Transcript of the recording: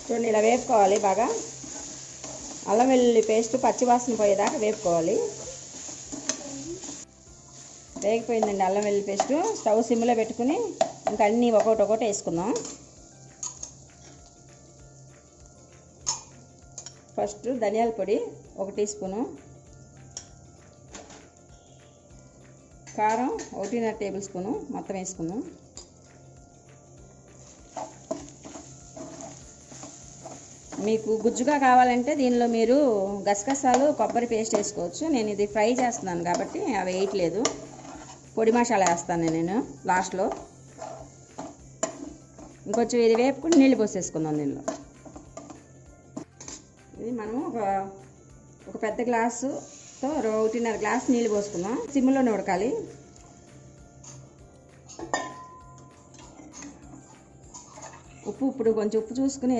చూడండి, ఇలా వేపుకోవాలి బాగా. అల్లం వెల్లుల్లి పేస్ట్ పచ్చివాసన పోయేదాకా వేపుకోవాలి. వేగిపోయిందండి అల్లం వెల్లుల్లి పేస్టు. స్టవ్ సిమ్లో పెట్టుకుని ఇంకా అన్నీ ఒకటి వేసుకుందాం. ఫస్ట్ ధనియాల పొడి 1 టీ స్పూను, కారం 1.5 టేబుల్ స్పూను మొత్తం వేసుకుందాం. మీకు గుజ్జుగా కావాలంటే దీనిలో మీరు గసగసాలు కొబ్బరి పేస్ట్ వేసుకోవచ్చు. నేను ఇది ఫ్రై చేస్తున్నాను కాబట్టి అవి వేయట్లేదు. పొడి మసాలా వేస్తాను నేను లాస్ట్లో. ఇంకొంచెం ఇది వేపుకుని నీళ్ళు పోసేసుకుందాం దీనిలో. ఇది మనము ఒక పెద్ద గ్లాసుతో 1.5 గ్లాసు నీళ్ళు పోసుకుందాం. సిమ్లోనే ఉడకాలి. ఉప్పు ఇప్పుడు కొంచెం ఉప్పు చూసుకుని